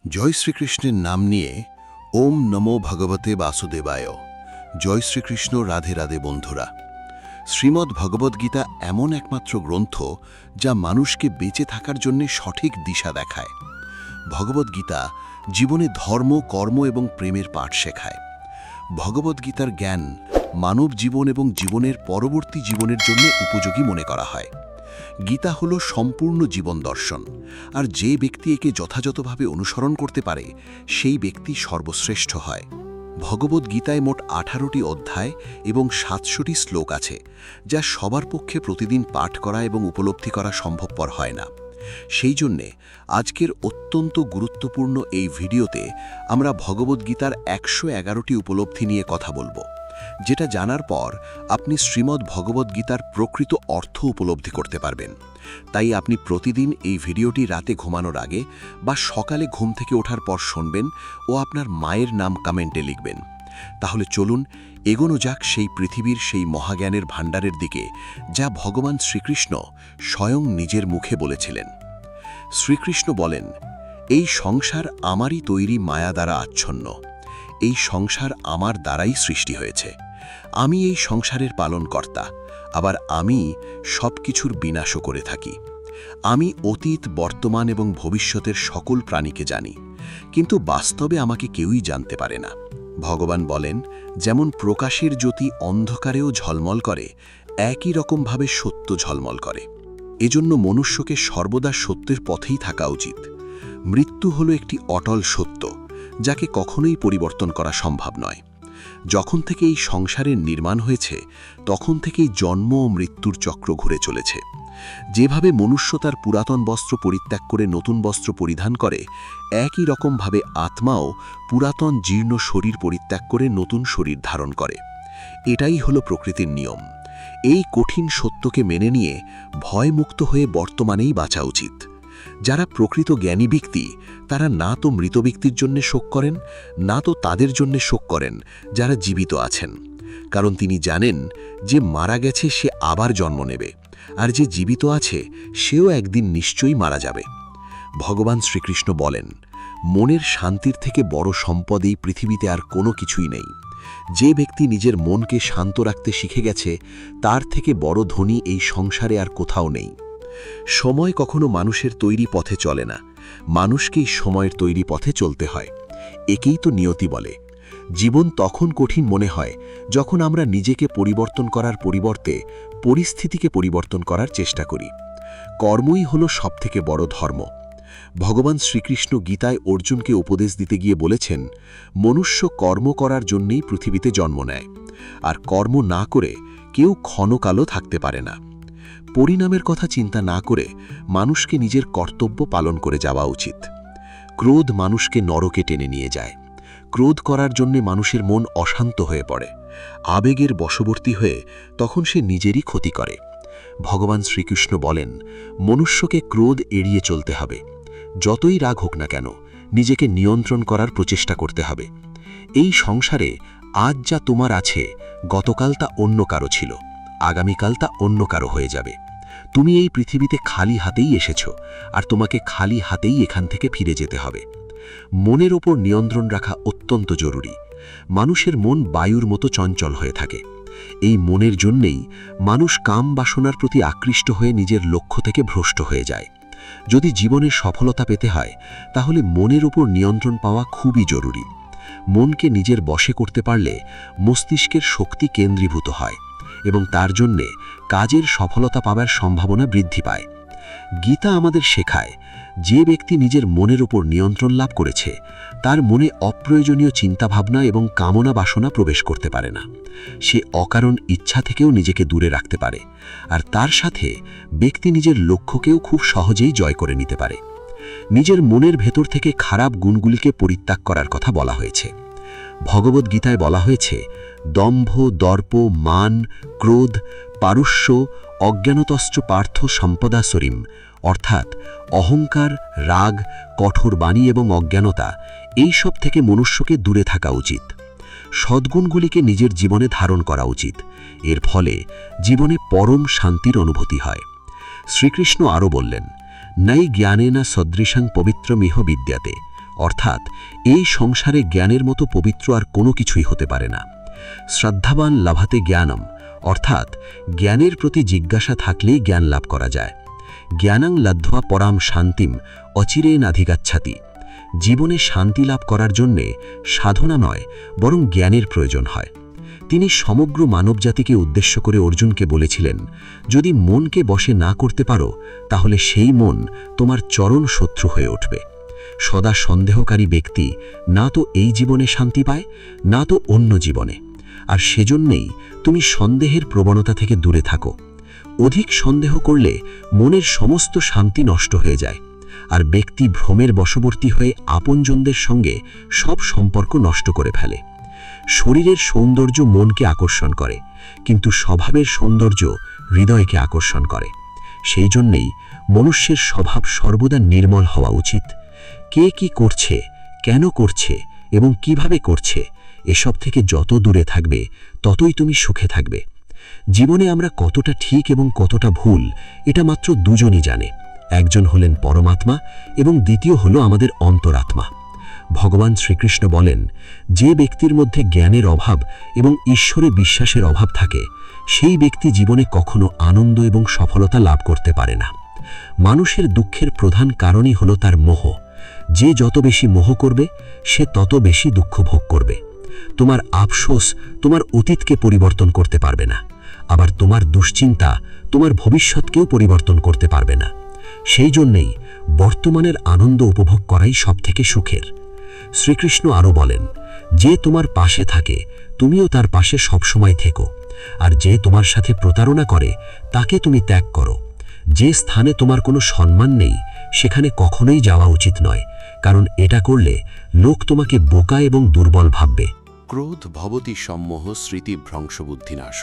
জয় শ্রীকৃষ্ণের নাম নিয়ে ওম নমো ভগবতে বাসুদেবায়। জয় শ্রীকৃষ্ণ। রাধে রাধে বন্ধুরা। শ্রীমদ্ ভগবদ্গীতা এমন একমাত্র গ্রন্থ যা মানুষকে বেঁচে থাকার জন্য সঠিক দিশা দেখায়। ভগবদ্গীতা জীবনে ধর্ম, কর্ম এবং প্রেমের পাঠ শেখায়। ভগবদ্গীতার জ্ঞান মানব জীবন এবং জীবনের পরবর্তী জীবনের জন্য উপযোগী মনে করা হয়। গীতা হল সম্পূর্ণ জীবন দর্শন, আর যে ব্যক্তি একে যথাযথভাবে অনুসরণ করতে পারে সেই ব্যক্তি সর্বশ্রেষ্ঠ হয়। ভগবদ্গীতায় মোট 18টি অধ্যায় এবং 700টি শ্লোক আছে, যা সবার পক্ষে প্রতিদিন পাঠ করা এবং উপলব্ধি করা সম্ভবপর হয় না। সেই জন্যে আজকের অত্যন্ত গুরুত্বপূর্ণ এই ভিডিওতে আমরা ভগবদ্গীতার 111টি উপলব্ধি নিয়ে কথা বলবো, যেটা জানার পর আপনি শ্রীমদ্ ভগবদ্গীতার প্রকৃত অর্থ উপলব্ধি করতে পারবেন। তাই আপনি প্রতিদিন এই ভিডিওটি রাতে ঘুমানোর আগে বা সকালে ঘুম থেকে ওঠার পর শুনবেন ও আপনার মায়ের নাম কমেন্টে লিখবেন। তাহলে চলুন এগোনো যাক সেই পৃথিবীর সেই মহাজ্ঞানের ভাণ্ডারের দিকে, যা ভগবান শ্রীকৃষ্ণ স্বয়ং নিজের মুখে বলেছিলেন। শ্রীকৃষ্ণ বলেন, এই সংসার আমারই তৈরি মায়া দ্বারা আচ্ছন্ন। এই সংসার আমার দ্বারাই সৃষ্টি হয়েছে। আমি এই সংসারের পালনকর্তা, আবার আমি সব কিছুর বিনাশও করে থাকি। আমি অতীত, বর্তমান এবং ভবিষ্যতের সকল প্রাণীকে জানি, কিন্তু বাস্তবে আমাকে কেউই জানতে পারে না। ভগবান বলেন, যেমন প্রকাশের জ্যোতি অন্ধকারেও ঝলমল করে, একই রকমভাবে সত্য ঝলমল করে। এজন্য মনুষ্যকে সর্বদা সত্যের পথেই থাকা উচিত। মৃত্যু হলো একটি অটল সত্য, যাকে কখনোই পরিবর্তন করা সম্ভব নয়। যখন থেকে এই সংসারের নির্মাণ হয়েছে, তখন থেকেই জন্ম ও মৃত্যুর চক্র ঘুরে চলেছে। যেভাবে মনুষ্য তার পুরাতন বস্ত্র পরিত্যাগ করে নতুন বস্ত্র পরিধান করে, একই রকমভাবে আত্মাও পুরাতন জীর্ণ শরীর পরিত্যাগ করে নতুন শরীর ধারণ করে। এটাই হলো প্রকৃতির নিয়ম। এই কঠিন সত্যকে মেনে নিয়ে ভয়মুক্ত হয়ে বর্তমানেই বাঁচা উচিত। যারা প্রকৃত জ্ঞানী ব্যক্তি, তারা না তো মৃত ব্যক্তির জন্য শোক করেন, না তো তাদের জন্য শোক করেন যারা জীবিত আছেন। কারণ তিনি জানেন যে মারা গেছে সে আবার জন্ম নেবে, আর যে জীবিত আছে সেও একদিন নিশ্চয়ই মারা যাবে। ভগবান শ্রীকৃষ্ণ বলেন, মনের শান্তির থেকে বড় সম্পদ এই পৃথিবীতে আর কোনো কিছুই নেই। যে ব্যক্তি নিজের মনকে শান্ত রাখতে শিখে গেছে, তার থেকে বড় ধনী এই সংসারে আর কোথাও নেই। সময় কখনো মানুষের তৈরি পথে চলে না, মানুষকেই সময়ের তৈরি পথে চলতে হয়। একেই তো নিয়তি বলে। জীবন তখন কঠিন মনে হয় যখন আমরা নিজেকে পরিবর্তন করার পরিবর্তে পরিস্থিতিকে পরিবর্তন করার চেষ্টা করি। কর্মই হলো সবথেকে বড় ধর্ম। ভগবান শ্রীকৃষ্ণ গীতায় অর্জুনকে উপদেশ দিতে গিয়ে বলেছেন, মনুষ্য কর্ম করার জন্যেই পৃথিবীতে জন্ম নেয়, আর কর্ম না করে কেউ ক্ষণকালও থাকতে পারে না। পরিণামের কথা চিন্তা না করে মানুষকে নিজের কর্তব্য পালন করে যাওয়া উচিত। ক্রোধ মানুষকে নরকে টেনে নিয়ে যায়। ক্রোধ করার জন্য মানুষের মন অশান্ত হয়ে পড়ে, আবেগের বশবর্তী হয়ে তখন সে নিজেরই ক্ষতি করে। ভগবান শ্রীকৃষ্ণ বলেন, মনুষ্যকে ক্রোধ এড়িয়ে চলতে হবে। যতই রাগ হোক না কেন, নিজেকে নিয়ন্ত্রণ করার প্রচেষ্টা করতে হবে। এই সংসারে আজ যা তোমার আছে, গতকাল তা অন্য কারো ছিল, আগামীকাল তা অন্য কারো হয়ে যাবে। তুমি এই পৃথিবীতে খালি হাতেই এসেছ, আর তোমাকে খালি হাতেই এখান থেকে ফিরে যেতে হবে। মনের ওপর নিয়ন্ত্রণ রাখা অত্যন্ত জরুরি। মানুষের মন বায়ুর মতো চঞ্চল হয়ে থাকে। এই মনের জন্যেই মানুষ কাম বাসনার প্রতি আকৃষ্ট হয়ে নিজের লক্ষ্য থেকে ভ্রষ্ট হয়ে যায়। যদি জীবনে সফলতা পেতে হয়, তাহলে মনের ওপর নিয়ন্ত্রণ পাওয়া খুবই জরুরি। মনকে নিজের বশে করতে পারলে মস্তিষ্কের শক্তি কেন্দ্রীভূত হয় এবং তার জন্যে কাজের সফলতা পাবার সম্ভাবনা বৃদ্ধি পায়। গীতা আমাদের শেখায়, যে ব্যক্তি নিজের মনের উপর নিয়ন্ত্রণ লাভ করেছে, তার মনে অপ্রয়োজনীয় চিন্তাভাবনা এবং কামনা বাসনা প্রবেশ করতে পারে না। সে অকারণ ইচ্ছা থেকেও নিজেকে দূরে রাখতে পারে, আর তার সাথে ব্যক্তি নিজের লক্ষ্যকেও খুব সহজেই জয় করে নিতে পারে। নিজের মনের ভেতর থেকে খারাপ গুণগুলিকে পরিত্যাগ করার কথা বলা হয়েছে। ভগবদ্গীতায় বলা হয়েছে, দম্ভ, দর্প, মান, ক্রোধ, পারুষ্য, অজ্ঞানতশ্চ পার্থ সম্পদাসরিম, অর্থাৎ অহংকার, রাগ, কঠোর বাণী এবং অজ্ঞানতা, এই সব থেকে মনুষ্যকে দূরে থাকা উচিত। সদ্গুণগুলিকে নিজের জীবনে ধারণ করা উচিত। এর ফলে জীবনে পরম শান্তির অনুভূতি হয়। শ্রীকৃষ্ণ আরও বললেন, নাই জ্ঞানেনা সদৃশং পবিত্রমিহ বিদ্যাতে, অর্থাৎ এই সংসারে জ্ঞানের মতো পবিত্র আর কোনো কিছুই হতে পারে না। শ্রদ্ধাবান লাভাতে জ্ঞানম, অর্থাৎ জ্ঞানের প্রতি জিজ্ঞাসা থাকলেই জ্ঞান লাভ করা যায়। জ্ঞানাং লব্ধ্বা পরাম শান্তিম অচিরেনাধিগাচ্ছাতি। জীবনে শান্তি লাভ করার জন্যে সাধনা নয়, বরং জ্ঞানের প্রয়োজন হয়। তিনি সমগ্র মানবজাতিকে উদ্দেশ্য করে অর্জুনকে বলেছিলেন, যদি মনকে বশে না করতে পারো তাহলে সেই মন তোমার চরম শত্রু হয়ে উঠবে। সদা সন্দেহকারী ব্যক্তি না তো এই জীবনে শান্তি পায়, না তো অন্য জীবনে। আর সেজন্যেই তুমি সন্দেহের প্রবণতা থেকে দূরে থাকো। অধিক সন্দেহ করলে মনের সমস্ত শান্তি নষ্ট হয়ে যায়, আর ব্যক্তি ভ্রমের বশবর্তী হয়ে আপনজনদের সঙ্গে সব সম্পর্ক নষ্ট করে ফেলে। শরীরের সৌন্দর্য মনকে আকর্ষণ করে, কিন্তু স্বভাবের সৌন্দর্য হৃদয়কে আকর্ষণ করে। সেই জন্যেই মনুষ্যের স্বভাব সর্বদা নির্মল হওয়া উচিত। কে কি করছে, কেন করছে এবং কিভাবে করছে, এসব থেকে যত দূরে থাকবে ততই তুমি সুখে থাকবে। জীবনে আমরা কতটা ঠিক এবং কতটা ভুল এটা মাত্র দুজনই জানে। একজন হলেন পরমাত্মা এবং দ্বিতীয় হলো আমাদের অন্তরাত্মা। ভগবান শ্রীকৃষ্ণ বলেন, যে ব্যক্তির মধ্যে জ্ঞানের অভাব এবং ঈশ্বরে বিশ্বাসের অভাব থাকে, সেই ব্যক্তি জীবনে কখনো আনন্দ এবং সফলতা লাভ করতে পারে না। মানুষের দুঃখের প্রধান কারণই হলো তার মোহ। যে যত বেশি মোহ করবে সে তত বেশি দুঃখ ভোগ করবে। তোমার আফসোস তোমার অতীতকে পরিবর্তন করতে পারবে না, আবার তোমার দুশ্চিন্তা তোমার ভবিষ্যৎকেও পরিবর্তন করতে পারবে না। সেই জন্যেই বর্তমানের আনন্দ উপভোগ করাই সবথেকে সুখের। শ্রীকৃষ্ণ আরও বলেন, যে তোমার পাশে থাকে তুমিও তার পাশে সবসময় থেকো, আর যে তোমার সাথে প্রতারণা করে তাকে তুমি ত্যাগ করো। যে স্থানে তোমার কোনো সম্মান নেই সেখানে কখনোই যাওয়া উচিত নয়, কারণ এটা করলে লোক তোমাকে বোকা এবং দুর্বল ভাববে। ক্রোধ ভবতি সম্মোহ স্মৃতি ভ্রংশবুদ্ধিনাশ,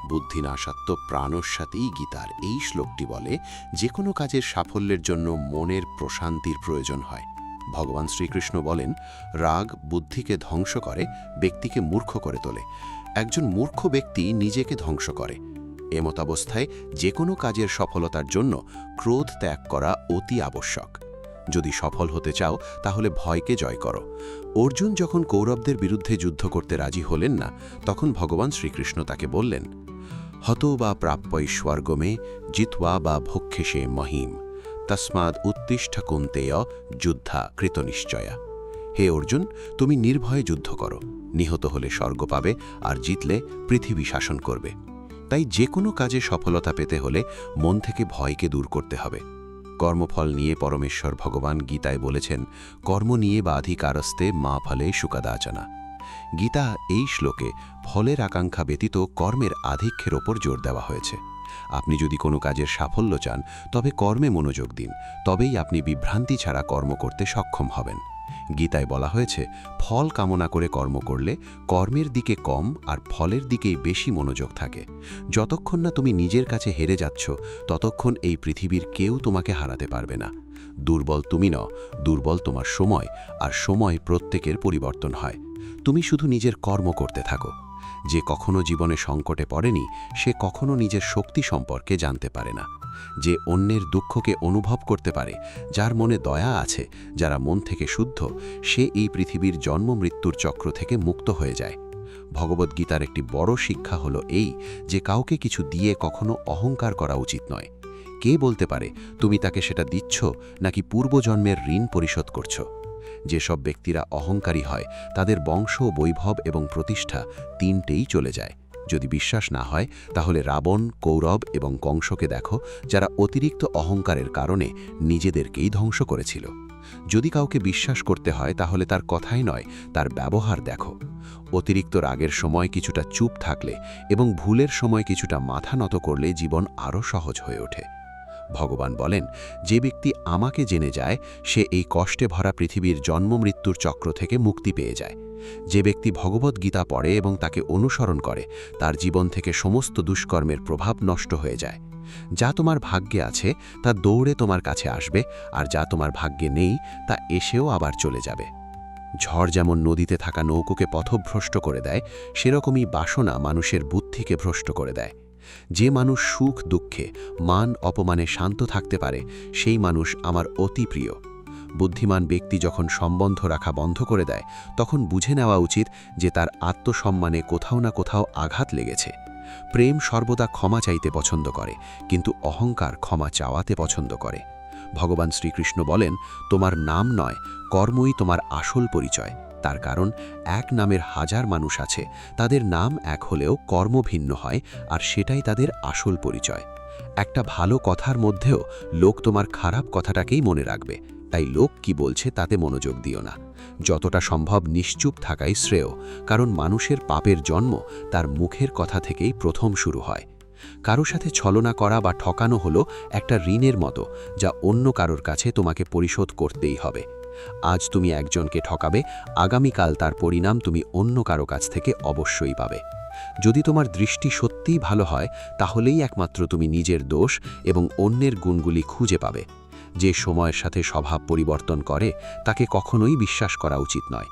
বুদ্ধিনাশাত্ম প্রাণস্বাতেই গীতার এই শ্লোকটি বলে, যে কোনো কাজের সাফল্যের জন্য মনের প্রশান্তির প্রয়োজন হয়। ভগবান শ্রীকৃষ্ণ বলেন, রাগ বুদ্ধিকে ধ্বংস করে, ব্যক্তিকে মূর্খ করে তোলে। একজন মূর্খ ব্যক্তি নিজেকে ধ্বংস করে। এমতাবস্থায় যে কোনো কাজের সফলতার জন্য ক্রোধ ত্যাগ করা অতি আবশ্যক। যদি সফল হতে চাও তাহলে ভয়কে জয় করো। অর্জুন যখন কৌরবদের বিরুদ্ধে যুদ্ধ করতে রাজি হলেন না, তখন ভগবান শ্রীকৃষ্ণ তাকে বললেন, হতো বা প্রাপ্যৈশ্বর্গমে জিত্বা বা ভক্ষেষে মহিম, তস্মাদ উত্তিষ্ঠ কুন্তেয় যুদ্ধা কৃতনিশ্চয়া। হে অর্জুন, তুমি নির্ভয়ে যুদ্ধ করো। নিহত হলে স্বর্গ পাবে, আর জিতলে পৃথিবী শাসন করবে। তাই যে কোনো কাজে সফলতা পেতে হলে মন থেকে ভয়কে দূর করতে হবে। কর্মফল নিয়ে পরমেশ্বর ভগবান গীতায় বলেছেন, কর্ম নিয়ে বাধিকারস্তে মা ফলে সুকাদাচনা। গীতা এই শ্লোকে ফলের আকাঙ্ক্ষা ব্যতীত কর্মের আধিক্যের ওপর জোর দেওয়া হয়েছে। আপনি যদি কোনো কাজের সাফল্য চান তবে কর্মে মনোযোগ দিন, তবেই আপনি বিভ্রান্তি ছাড়া কর্ম করতে সক্ষম হবেন। গীতায় বলা হয়েছে, ফল কামনা করে কর্ম করলে কর্মের দিকে কম আর ফলের দিকেই বেশি মনোযোগ থাকে। যতক্ষণ না তুমি নিজের কাছে হেরে যাচ্ছ, ততক্ষণ এই পৃথিবীর কেউ তোমাকে হারাতে পারবে না। দুর্বল তুমি নও, দুর্বল তোমার সময়, আর সময় প্রত্যেকের পরিবর্তন হয়। তুমি শুধু নিজের কর্ম করতে থাকো। যে কখনো জীবনে সংকটে পড়েনি সে কখনো নিজের শক্তি সম্পর্কে জানতে পারে না। যে অন্যের দুঃখকে অনুভব করতে পারে, যার মনে দয়া আছে, যারা মন থেকে শুদ্ধ, সে এই পৃথিবীর জন্ম মৃত্যুর চক্র থেকে মুক্ত হয়ে যায়। ভগবদ্গীতার একটি বড় শিক্ষা হলো এই, যে কাউকে কিছু দিয়ে কখনো অহংকার করা উচিত নয়। কে বলতে পারে তুমি তাকে সেটা দিচ্ছ নাকি পূর্বজন্মের ঋণ পরিশোধ করছো? যেসব ব্যক্তিরা অহংকারী হয় তাদের বংশ, বৈভব এবং প্রতিষ্ঠা তিনটেই চলে যায়। যদি বিশ্বাস না হয় তাহলে রাবণ, কৌরব এবং কংসকে দেখো, যারা অতিরিক্ত অহংকারের কারণে নিজেদেরকেই ধ্বংস করেছিল। যদি কাউকে বিশ্বাস করতে হয় তাহলে তার কথাই নয়, তার ব্যবহার দেখো। অতিরিক্ত রাগের সময় কিছুটা চুপ থাকলে এবং ভুলের সময় কিছুটা মাথা নত করলে জীবন আরও সহজ হয়ে ওঠে। ভগবান বলেন, যে ব্যক্তি আমাকে জেনে যায় সে এই কষ্টে ভরা পৃথিবীর জন্ম মৃত্যুর চক্র থেকে মুক্তি পেয়ে যায়। যে ব্যক্তি ভগবদ্গীতা পড়ে এবং তাকে অনুসরণ করে, তার জীবন থেকে সমস্ত দুষ্কর্মের প্রভাব নষ্ট হয়ে যায়। যা তোমার ভাগ্যে আছে তা দৌড়ে তোমার কাছে আসবে, আর যা তোমার ভাগ্যে নেই তা এসেও আবার চলে যাবে। ঝড় যেমন নদীতে থাকা নৌকোকে পথভ্রষ্ট করে দেয়, সেরকমই বাসনা মানুষের বুদ্ধিকে ভ্রষ্ট করে দেয়। যে মানুষ সুখ দুঃখে, মান অপমানে শান্ত থাকতে পারে, সেই মানুষ আমার অতি প্রিয়। বুদ্ধিমান ব্যক্তি যখন সম্বন্ধ রাখা বন্ধ করে দেয় তখন বুঝে নেওয়া উচিত যে তার আত্মসম্মানে কোথাও না কোথাও আঘাত লেগেছে। প্রেম সর্বদা ক্ষমা চাইতে পছন্দ করে, কিন্তু অহংকার ক্ষমা চাওয়াতে পছন্দ করে। ভগবান শ্রীকৃষ্ণ বলেন, তোমার নাম নয়, কর্মই তোমার আসল পরিচয়। তার কারণ এক নামের হাজার মানুষ আছে, তাদের নাম এক হলেও কর্ম ভিন্ন হয়, আর সেটাই তাদের আসল পরিচয়। একটা ভালো কথার মধ্যেও লোক তোমার খারাপ কথাটাকেই মনে রাখবে, তাই লোক কি বলছে তাতে মনোযোগ দিও না। যতটা সম্ভব নিশ্চুপ থাকাই শ্রেয়, কারণ মানুষের পাপের জন্ম তার মুখের কথা থেকেই প্রথম শুরু হয়। কারো সাথে ছলনা করা বা ঠকানো হলো একটা ঋণের মতো, যা অন্য কারোর কাছে তোমাকে পরিশোধ করতেই হবে। আজ তুমি একজনকে ঠকাবে, আগামীকাল তার পরিণাম তুমি অন্য কারো কাছ থেকে অবশ্যই পাবে। যদি তোমার দৃষ্টি সত্যিই ভালো হয়, তাহলেই একমাত্র তুমি নিজের দোষ এবং অন্যের গুণগুলি খুঁজে পাবে। যে সময়ের সাথে স্বভাব পরিবর্তন করে তাকে কখনোই বিশ্বাস করা উচিত নয়।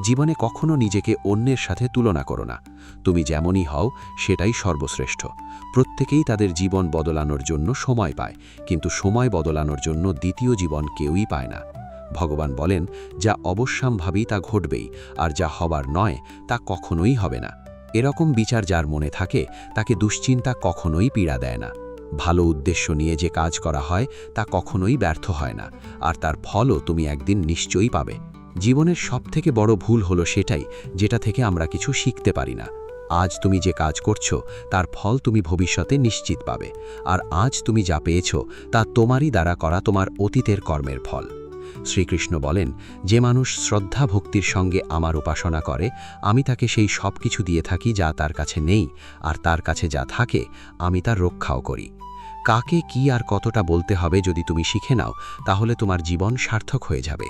জীবনে কখনো নিজেকে অন্যের সাথে তুলনা করো না। তুমি যেমনই হও সেটাই সর্বশ্রেষ্ঠ। প্রত্যেকেই তাদের জীবন বদলানোর জন্য সময় পায়, কিন্তু সময় বদলানোর জন্য দ্বিতীয় জীবন কেউই পায় না। ভগবান বলেন, যা অবশ্যম্ভাবী তা ঘটবেই, আর যা হবার নয় তা কখনোই হবে না। এরকম বিচার যার মনে থাকে তাকে দুশ্চিন্তা কখনোই পীড়া দেয় না। ভালো উদ্দেশ্য নিয়ে যে কাজ করা হয় তা কখনোই ব্যর্থ হয় না, আর তার ফলও তুমি একদিন নিশ্চয়ই পাবে। জীবনের সবথেকে বড় ভুল হলো সেটাই, যেটা থেকে আমরা কিছু শিখতে পারি না। আজ তুমি যে কাজ করছো তার ফল তুমি ভবিষ্যতে নিশ্চিত পাবে, আর আজ তুমি যা পেয়েছো তা তোমারই দ্বারা করা তোমার অতীতের কর্মের ফল। শ্রীকৃষ্ণ বলেন, যে মানুষ শ্রদ্ধা ভক্তির সঙ্গে আমার উপাসনা করে, আমি তাকে সেই সব কিছু দিয়ে থাকি যা তার কাছে নেই, আর তার কাছে যা থাকে আমি তার রক্ষাও করি। কাকে কি আর কতটা বলতে হবে যদি তুমি শিখে নাও, তাহলে তোমার জীবন সার্থক হয়ে যাবে।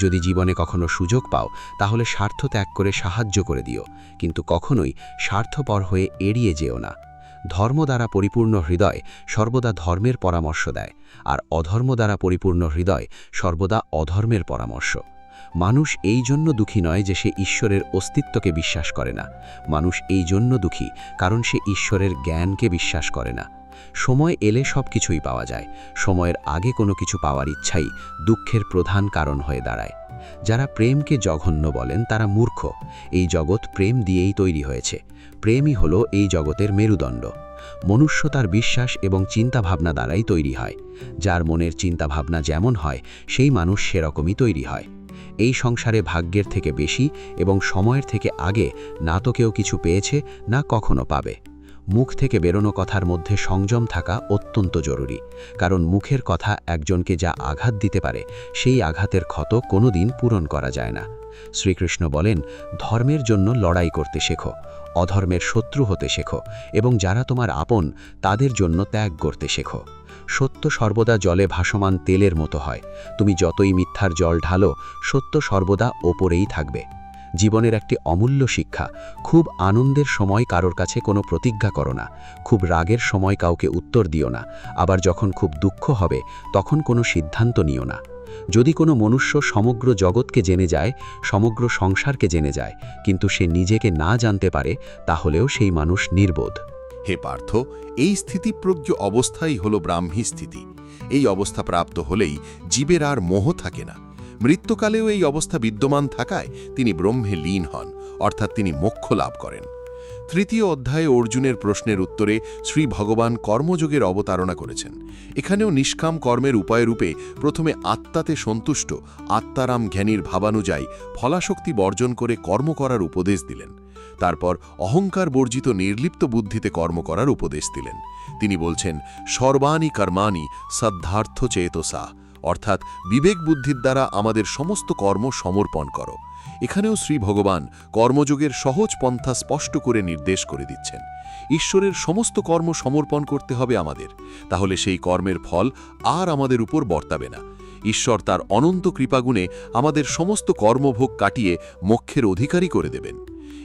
যদি জীবনে কখনো সুযোগ পাও, তাহলে স্বার্থ ত্যাগ করে সাহায্য করে দিও, কিন্তু কখনোই স্বার্থপর হয়ে এড়িয়ে যেও না। ধর্ম দ্বারা পরিপূর্ণ হৃদয় সর্বদা ধর্মের পরামর্শ দেয়, আর অধর্ম দ্বারা পরিপূর্ণ হৃদয় সর্বদা অধর্মের পরামর্শ। মানুষ এই জন্য দুঃখী নয় যে সে ঈশ্বরের অস্তিত্বকে বিশ্বাস করে না। মানুষ এই জন্য দুঃখী কারণ সে ঈশ্বরের জ্ঞানকে বিশ্বাস করে না। সময় এলে সব কিছুই পাওয়া যায়, সময়ের আগে কোনো কিছু পাওয়ার ইচ্ছাই দুঃখের প্রধান কারণ হয়ে দাঁড়ায়। যারা প্রেমকে জঘন্য বলেন তারা মূর্খ। এই জগৎ প্রেম দিয়েই তৈরি হয়েছে। প্রেমই হলো এই জগতের মেরুদণ্ড। মনুষ্য তার বিশ্বাস এবং চিন্তাভাবনা দ্বারাই তৈরি হয়। যার মনের চিন্তাভাবনা যেমন হয় সেই মানুষ সেরকমই তৈরি হয়। এই সংসারে ভাগ্যের থেকে বেশি এবং সময়ের থেকে আগে না তো কেউ কিছু পেয়েছে, না কখনো পাবে। মুখ থেকে বেরোনো কথার মধ্যে সংযম থাকা অত্যন্ত জরুরি, কারণ মুখের কথা একজনকে যা আঘাত দিতে পারে সেই আঘাতের ক্ষত কোনোদিন পূরণ করা যায় না। শ্রীকৃষ্ণ বলেন, ধর্মের জন্য লড়াই করতে শেখো, অধর্মের শত্রু হতে শেখো, এবং যারা তোমার আপন তাদের জন্য ত্যাগ করতে শেখো। সত্য সর্বদা জলে ভাসমান তেলের মতো হয়। তুমি যতই মিথ্যার জল ঢালো, সত্য সর্বদা ওপরেই থাকবে। জীবনের একটি অমূল্য শিক্ষা, খুব আনন্দের সময় কারোর কাছে কোনো প্রতিজ্ঞা করো না, খুব রাগের সময় কাউকে উত্তর দিও না, আবার যখন খুব দুঃখ হবে তখন কোনো সিদ্ধান্ত নিও না। যদি কোনো মনুষ্য সমগ্র জগৎকে জেনে যায়, সমগ্র সংসারকে জেনে যায়, কিন্তু সে নিজেকে না জানতে পারে, তাহলেও সেই মানুষ নির্বোধ। হে পার্থ, এই স্থিতিপ্রজ্ঞ অবস্থাই হল ব্রাহ্মী স্থিতি। এই অবস্থা প্রাপ্ত হলেই জীবের আর মোহ থাকে না। মৃত্যুকালেও এই অবস্থা বিদ্যমান থাকায় তিনি ব্রহ্মে লীন হন, অর্থাৎ তিনি মোক্ষ লাভ করেন। তৃতীয় অধ্যায়ে অর্জুনের প্রশ্নের উত্তরে শ্রী ভগবান কর্মযোগের অবতারণা করেছেন। এখানেও নিষ্কাম কর্মের উপায়রূপে প্রথমে আত্মাতে সন্তুষ্ট আত্মারাম জ্ঞানীর ভাবানুযায়ী ফলাশক্তি বর্জন করে কর্ম করার উপদেশ দিলেন। তারপর অহংকার বর্জিত নির্লিপ্ত বুদ্ধিতে কর্ম করার উপদেশ দিলেন। তিনি বলছেন, সর্বাণি কর্মাণি সদ্ধার্থ চেতসা, অর্থাৎ বিবেক বুদ্ধির দ্বারা আমাদের সমস্ত কর্ম সমর্পণ করো। এখানেও শ্রী ভগবান কর্মযোগের সহজ পন্থা স্পষ্ট করে নির্দেশ করে দিচ্ছেন। ঈশ্বরের সমস্ত কর্ম সমর্পণ করতে হবে আমাদের, তাহলে সেই কর্মের ফল আর আমাদের উপর বর্তাবে না। ঈশ্বর তার অনন্ত কৃপাগুণে আমাদের সমস্ত কর্মভোগ কাটিয়ে মোক্ষের অধিকারী করে দেবেন।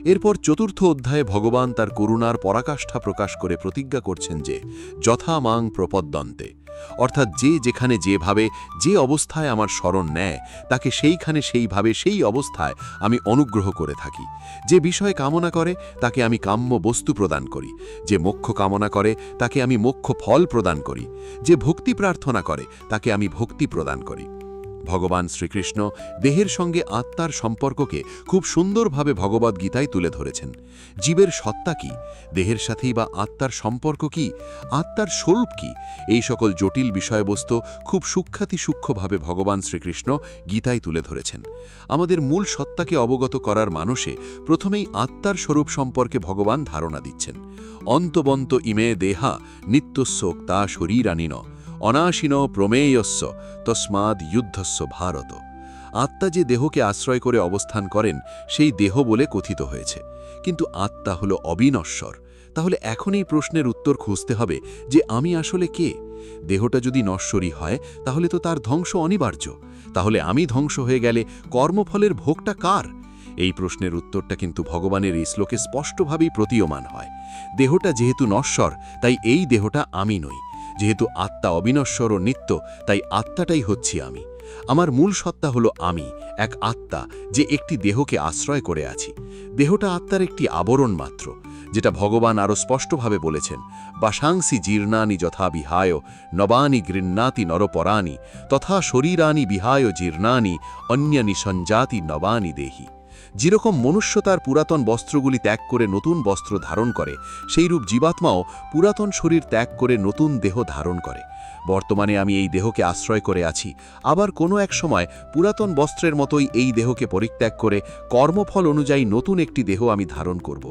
এরপর চতুর্থ অধ্যায়ে ভগবান তার করুণার পরাকাষ্ঠা প্রকাশ করে প্রতিজ্ঞা করছেন যে যথা মাং প্রপদ্যন্তে, অর্থাৎ যে যেখানে যেভাবে যে অবস্থায় আমার শরণ নেয় তাকে সেইখানে সেইভাবে সেই অবস্থায় আমি অনুগ্রহ করে থাকি। যে বিষয় কামনা করে তাকে আমি কাম্য বস্তু প্রদান করি, যে মোক্ষ কামনা করে তাকে আমি মোক্ষ ফল প্রদান করি, যে ভক্তি প্রার্থনা করে তাকে আমি ভক্তি প্রদান করি। ভগবান শ্রীকৃষ্ণ দেহের সঙ্গে আত্মার সম্পর্ককে খুব সুন্দরভাবে ভগবদ্গীতায় তুলে ধরেছেন। জীবের সত্তা কি, দেহের সাথেই বা আত্মার সম্পর্ক কি, আত্মার স্বরূপ কি, এই সকল জটিল বিষয়বস্তু খুব সূক্ষ্মভাবে ভগবান শ্রীকৃষ্ণ গীতায় তুলে ধরেছেন। আমাদের মূল সত্তাকে অবগত করার মানসে প্রথমেই আত্মার স্বরূপ সম্পর্কে ভগবান ধারণা দিচ্ছেন। অন্তবন্ত ইমে দেহা নিত্যস্যোক্তা শরীরানিন অনাশীন প্রমেয়স্য তস্মাদ যুদ্ধস্য ভারত। আত্মা যে দেহকে আশ্রয় করে অবস্থান করেন সেই দেহ বলে কথিত হয়েছে, কিন্তু আত্মা হল অবিনশ্বর। তাহলে এখন এই প্রশ্নের উত্তর খুঁজতে হবে যে আমি আসলে কে? দেহটা যদি নশ্বরী হয় তাহলে তো তার ধ্বংস অনিবার্য। তাহলে আমি ধ্বংস হয়ে গেলে কর্মফলের ভোগটা কার? এই প্রশ্নের উত্তরটা কিন্তু ভগবানের এই শ্লোকে স্পষ্টভাবেই প্রতীয়মান হয়। দেহটা যেহেতু নশ্বর, তাই এই দেহটা আমি নই। যেহেতু আত্মা অবিনশ্বর ও নিত্য, তাই আত্মাটাই হচ্ছি আমি। আমার মূল সত্তা হলো আমি, এক আত্মা যে একটি দেহকে আশ্রয় করে আছি। দেহটা আত্মার একটি আবরণ মাত্র, যেটা ভগবান আরও স্পষ্টভাবে বলেছেন, বাসাংসি জীর্ণানি যথা বিহায় নবানি গৃহ্ণাতি নরপরানি তথা শরীরানি বিহায় জীর্ণানি অন্যানি সঞ্জাতি নবানি দেহি। যেরকম মনুষ্য তার পুরাতন বস্ত্রগুলি ত্যাগ করে নতুন বস্ত্র ধারণ করে, সেইরূপ জীবাত্মাও পুরাতন শরীর ত্যাগ করে নতুন দেহ ধারণ করে। বর্তমানে আমি এই দেহকে আশ্রয় করে আছি, আবার কোনো এক সময় পুরাতন বস্ত্রের মতোই এই দেহকে পরিত্যাগ করে কর্মফল অনুযায়ী নতুন একটি দেহ আমি ধারণ করব।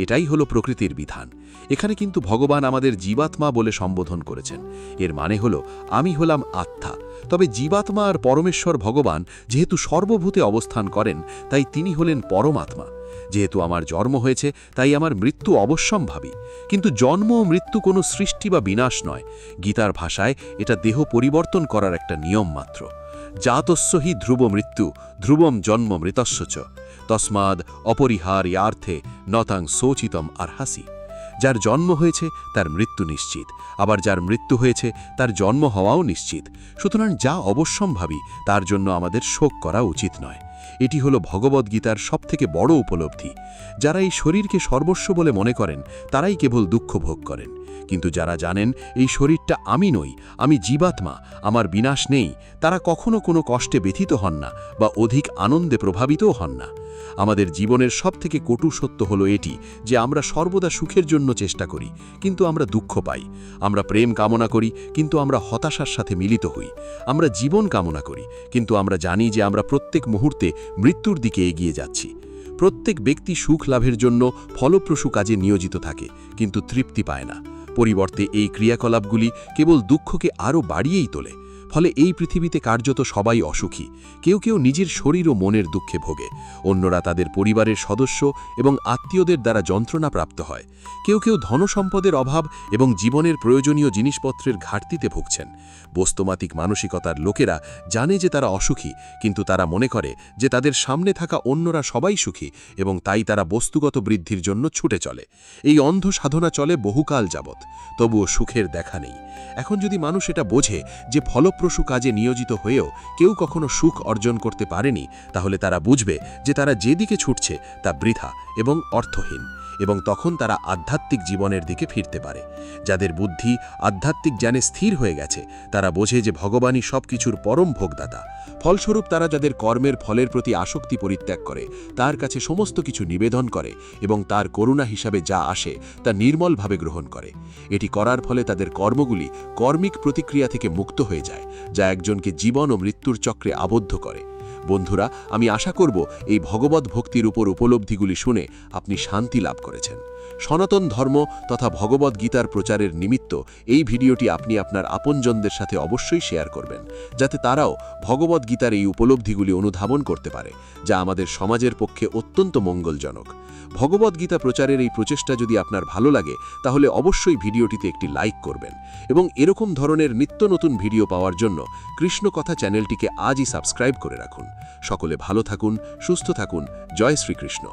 এটাই হলো প্রকৃতির বিধান। এখানে কিন্তু ভগবান আমাদের জীবাত্মা বলে সম্বোধন করেছেন। এর মানে হলো আমি হলাম আত্মা। তবে জীবাত্মা আর পরমেশ্বর ভগবান যেহেতু সর্বভূতে অবস্থান করেন, তাই তিনি হলেন পরমাত্মা। যেহেতু আমার জন্ম হয়েছে, তাই আমার মৃত্যু অবশ্যম্ভাবী। কিন্তু জন্ম ও মৃত্যু কোনো সৃষ্টি বা বিনাশ নয়। গীতার ভাষায় এটা দেহ পরিবর্তন করার একটা নিয়ম মাত্র। জাতস্য হি ধ্রুব মৃত্যু ধ্রুবম জন্ম মৃতস্য চ তস্মাদ অপরিহার্যার্থে নতাং শোচিতম আর্হাসি। যার জন্ম হয়েছে তার মৃত্যু নিশ্চিত, আবার যার মৃত্যু হয়েছে তার জন্ম হওয়াও নিশ্চিত। সুতরাং যা অবশ্যম্ভাবী তার জন্য আমাদের শোক করা উচিত নয়। এটি হলো ভগবদ্গীতার সবথেকে বড় উপলব্ধি। যারা এই শরীরকে সর্বস্ব বলে মনে করেন তারাই কেবল দুঃখ ভোগ করেন, কিন্তু যারা জানেন এই শরীরটা আমি নই, আমি জীবাত্মা, আমার বিনাশ নেই, তারা কখনো কোনো কষ্টে ব্যথিত হন না বা অধিক আনন্দে প্রভাবিতও হন না। আমাদের জীবনের সবথেকে কটু সত্য হলো এটি যে আমরা সর্বদা সুখের জন্য চেষ্টা করি, কিন্তু আমরা দুঃখ পাই। আমরা প্রেম কামনা করি, কিন্তু আমরা হতাশার সাথে মিলিত হই। আমরা জীবন কামনা করি, কিন্তু আমরা জানি যে আমরা প্রত্যেক মুহূর্তে মৃত্যুর দিকে এগিয়ে যাচ্ছি। প্রত্যেক ব্যক্তি সুখ লাভের জন্য ফলপ্রসূ কাজে নিয়োজিত থাকে, কিন্তু তৃপ্তি পায় না। পরিবর্তে এই ক্রিয়াকলাপগুলি কেবল দুঃখকে আরও বাড়িয়েই তোলে। ফলে এই পৃথিবীতে কার্যত সবাই অসুখী। কেউ কেউ নিজের শরীর ও মনের দুঃখে ভোগে, অন্যরা তাদের পরিবারের সদস্য এবং আত্মীয়দের দ্বারা যন্ত্রণা প্রাপ্ত হয়। কেউ কেউ ধনসম্পদের অভাব এবং জীবনের প্রয়োজনীয় জিনিসপত্রের ঘাটতিতে ভুগছেন। বস্তুমাতিক মানসিকতার লোকেরা জানে যে তারা অসুখী, কিন্তু তারা মনে করে যে তাদের সামনে থাকা অন্যরা সবাই সুখী এবং তাই তারা বস্তুগত বৃদ্ধির জন্য ছুটে চলে। এই অন্ধ সাধনা চলে বহুকাল যাবৎ, তবুও সুখের দেখা নেই। এখন যদি মানুষ এটা বোঝে যে ফলপ্রসূ কাজে নিয়োজিত হয়েও কেউ কখনো সুখ অর্জন করতে পারেনি, তাহলে তারা বুঝবে যে তারা যেদিকে ছুটছে তা বৃথা এবং অর্থহীন, এবং তখন তারা আধ্যাত্মিক জীবনের দিকে ফিরতে পারে। যাদের বুদ্ধি আধ্যাত্মিক জ্ঞানে স্থির হয়ে গেছে তারা বোঝে যে ভগবানই সব কিছুর পরম ভোগদাতা। ফলস্বরূপ তারা যাদের কর্মের ফলের প্রতি আসক্তি পরিত্যাগ করে, তার কাছে সমস্ত কিছু নিবেদন করে এবং তার করুণা হিসাবে যা আসে তা নির্মলভাবে গ্রহণ করে। এটি করার ফলে তাদের কর্মগুলি কর্মিক প্রতিক্রিয়া থেকে মুক্ত হয়ে যায়, যা একজনকে জীবন ও মৃত্যুর চক্রে আবদ্ধ করে। বন্ধুরা, আমি আশা করব এই ভগবত ভক্তির উপর উপলব্ধিগুলি শুনে আপনি শান্তি লাভ করেছেন। সনাতন ধর্ম তথা ভগবত গীতার প্রচারের নিমিত্ত এই ভিডিওটি আপনি আপনার আপনজনদের সাথে অবশ্যই শেয়ার করবেন, যাতে তারাও ভগবত গীতার এই উপলব্ধিগুলি অনুধাবন করতে পারে, যা আমাদের সমাজের পক্ষে অত্যন্ত মঙ্গলজনক। ভগবত গীতা প্রচারের এই প্রচেষ্টা যদি আপনার ভালো লাগে তাহলে অবশ্যই ভিডিওটিতে একটি লাইক করবেন এবং এরকম ধরনের নিত্য নতুন ভিডিও পাওয়ার জন্য কৃষ্ণ কথা চ্যানেলটিকে আজই সাবস্ক্রাইব করে রাখুন। সকলে ভালো থাকুন, সুস্থ থাকুন। জয় শ্রীকৃষ্ণ।